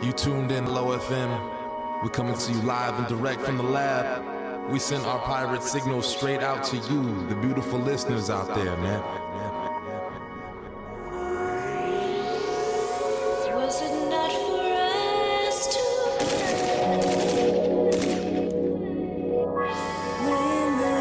You tuned in Low FM. We're coming to you live and direct from the lab. We sent our pirate signal straight out to you, the beautiful listeners out there, man. Was it not for us to win the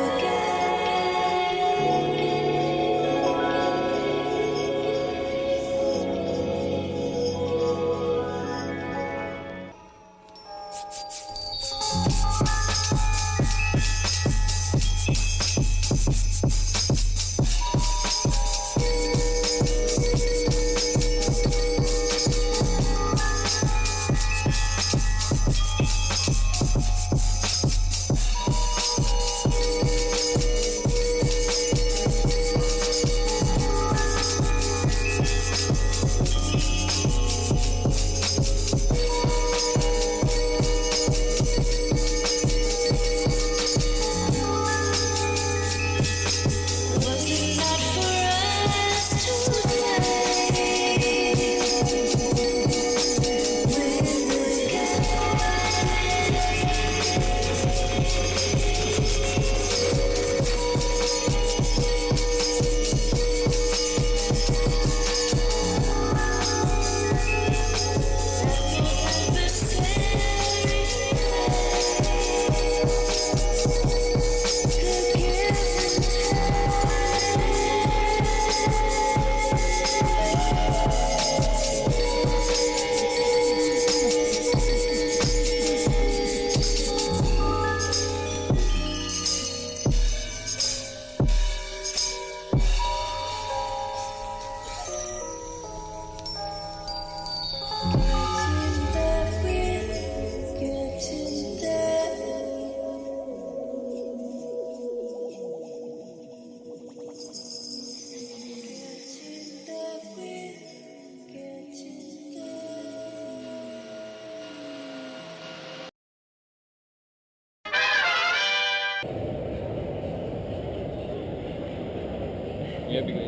Jebi ga.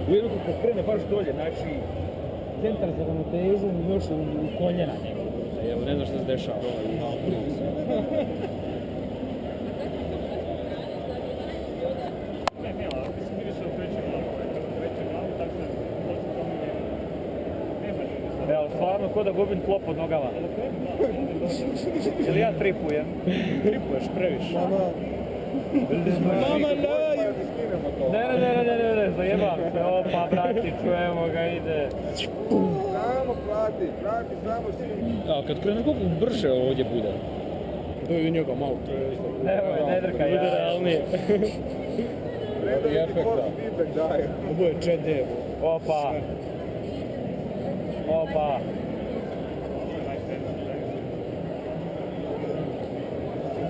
U jednu kad krene baš dolje, znači centar za ravnotežu još u koljena njegov. Evo, ne znam što se dešava. Evo, stvarno ko da gubim tlo pod nogama. Jel ja tripujem? Tripuješ previše. Mama, ne, zajebam se, opa, brati, čujemo ga, ide. Samo plati, samo si. A kad krene koliko brže ovdje bude? To je njega malo, to je isto. Nemoj, ne drka, bude realnije. Vreda ti force feedback daje. Ovo je CD. Opa.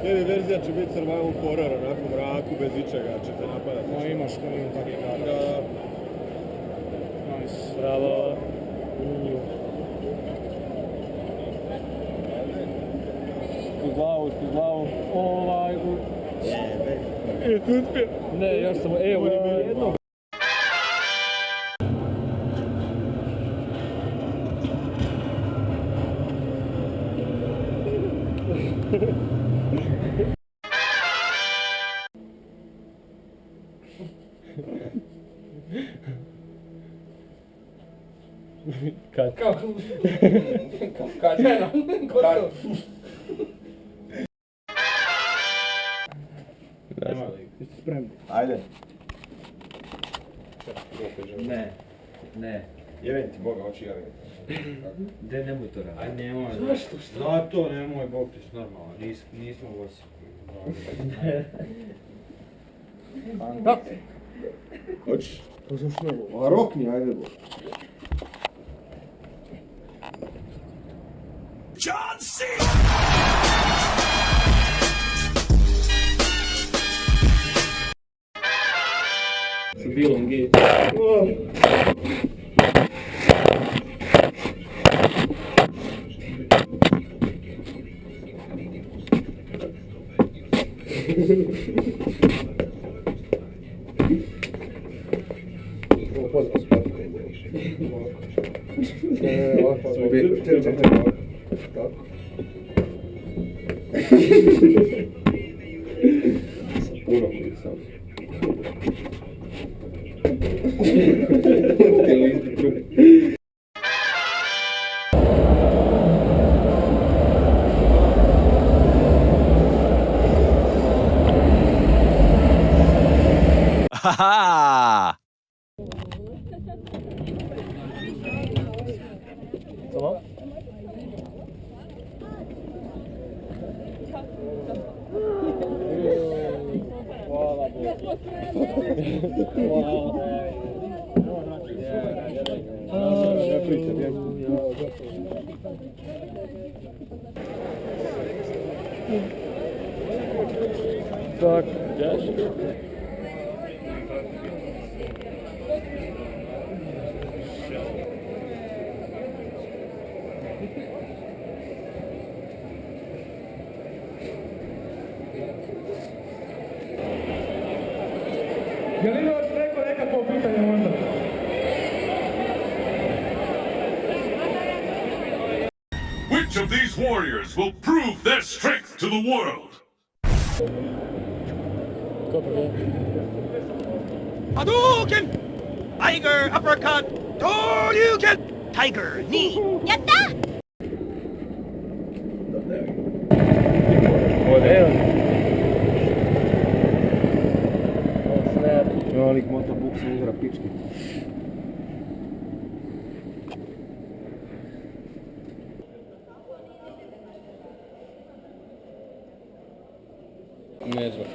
Sljedeća verzija će biti survival horror, onako mraku, bez ičega, će te napadati. No imaš to, imam tako i kada. Da. Nice. Bravo. Uz glavu. Jesi uspio? Ne, još sam, evo ima jedno. Kad? Kad? Spremni. Ajde. Ne. Jevem ti Boga, hoći javim. De nemoj to raditi. Aj nemoj. Zašto? Zato nemoj, Bog ti si normalno. Nismo u Osijeku. Da. Hoćeš? To sam što? A rokni, ajde Bog. John C. Bilom gej. Puno pisao. Haha! Tak, wiesz? Je li vas neko nekakvo pitanje možda? Which of these warriors will prove their strength to the world? Hadouken! Tiger uppercut! Toryuken! Tiger knee! Yatta! Lik mota buksu uzra pički. Nezva.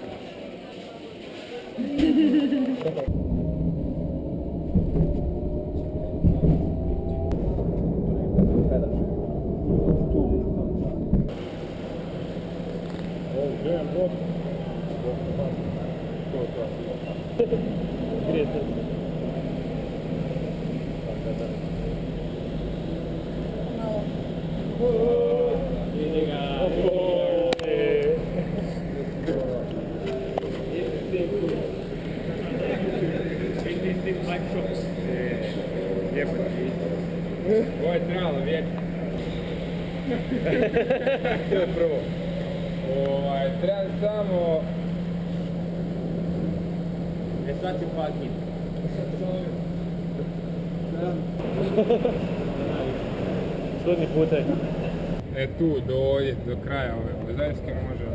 Ovo je trebalo vječno. To je prvo. Treba samo... svaki paket. Sudni putaj. Tu, do ovdje, do kraja ove Ozajske može, da?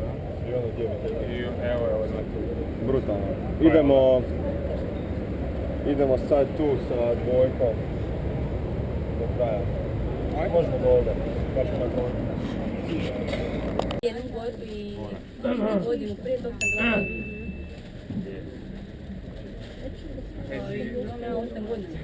I ono gdje bi. Evo je ovo znači. Brutalno. Idemo sad tu sa dvojkom. Do kraja. Možemo do ovdje. Baš tako. Jednu godinu prije tog sam gledala. Nema 8 godina.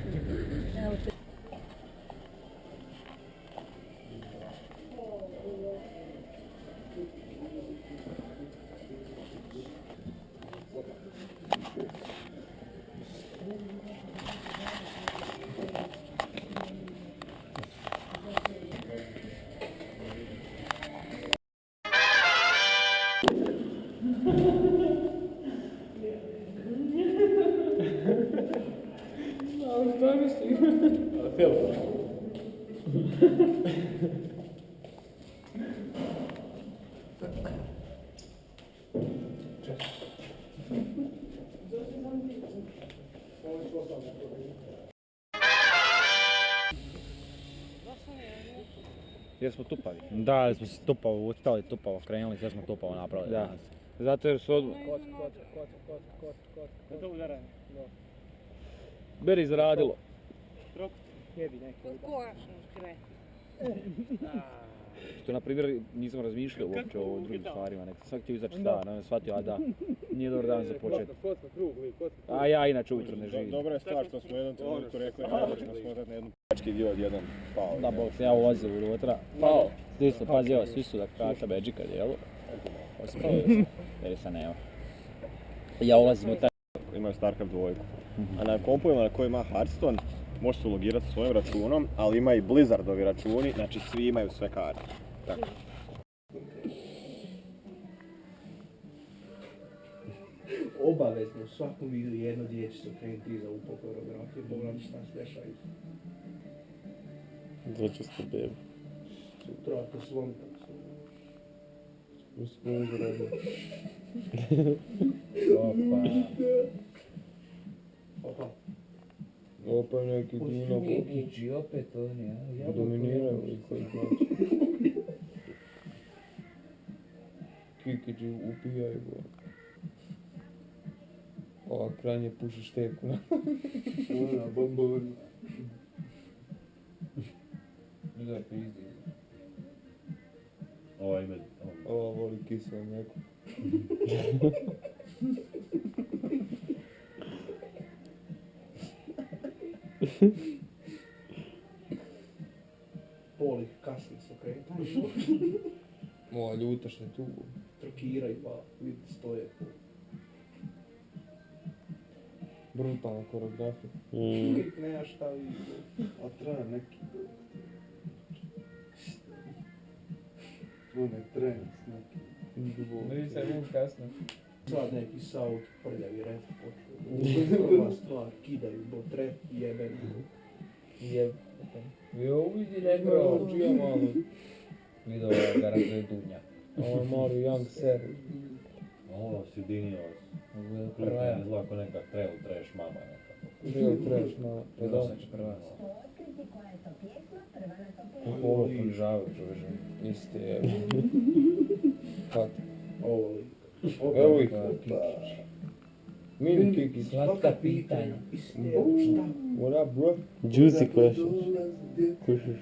Jer smo tupavi. Da, jer smo se tupavo ustali, tupavo krenuli, sve smo tupavo napravili danas. Zato jer su odmah... Beri izradilo. Što, na primjer, nisam razmišljao uopće o drugim stvarima, nek sam htio izaći dan, onda shvatio, a da, nije dobar dan za početi. A ja inače ujutro ne živim. Dobra je stvar što smo u jednom trenutku rekli, ajde ćemo smotati na jednu pački dio odjednom pao. Da, bok se ja ulazio unutra. Pao. Svi pazi, evo, svi su da kata Magica dijelu. Osim jer sam nema. Ja ulazim u taj... Imaju StarCraft 2. A na kompovima na kojima ima Hearthstone, možeš se ulogirati sa svojim računom, ali ima i Blizzardovi računi, znači svi imaju sve karte. Tako. Obavezno u svakom videu jedno dječje krenuti za upao koreografije, pogledaj šta sve šalju. Zločesto bebu. Sutra po slontak. U sponzu robu. Opa. Opa neki Dino. Kikići opet oni, a? Dominiraju li koji znači. Kikići upijaju go. Ova kranje puši šteku na. Ona bombona. Njega je pizdi. Ova voli kiselo mlijeko. Poli kasni se kretaju. Ova ljutaš ne tu. Trkiraju pa vidi stoje. Brutalna koreografija. Uvijek nema šta vidi. A treba neki. Onaj trend neki. Vidi se vuk kasno. Sad neki South prljavi rap počeo. Prva stvar, kidaju bo trap jeben. Jeb. Jo, vidi negro. Čija malo. Vidio je garantuje Dunja. Ovo je malo young ser. Ovo si dinio. Prva. Izgleda ko neka trash mama neka. Bio trash malo. Prva. Ovo ponižavaju čoveče. Isti je. Kad? Ovo li. Evo ih. Mini Kiki. Slatka pitanja. What up, bro? Juicy questions. Kušiš.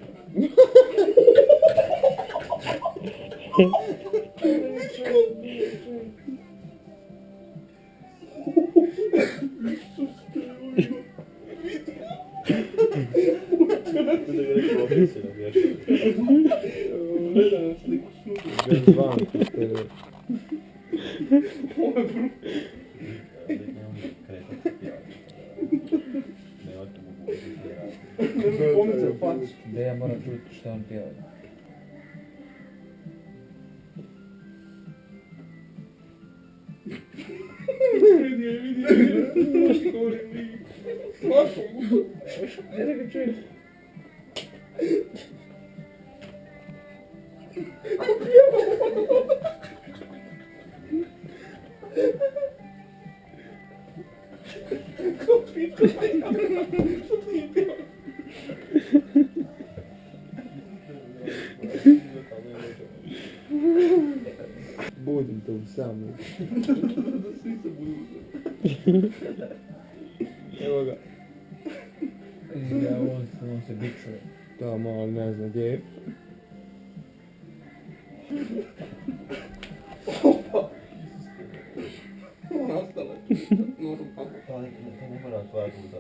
Da ja moram čuti što on pjeva. Budim te u samu. Evo ga. Ja, on se bičuje. Tamo, ali ne zna gdje je. Nastala. To ne mora svaki puta.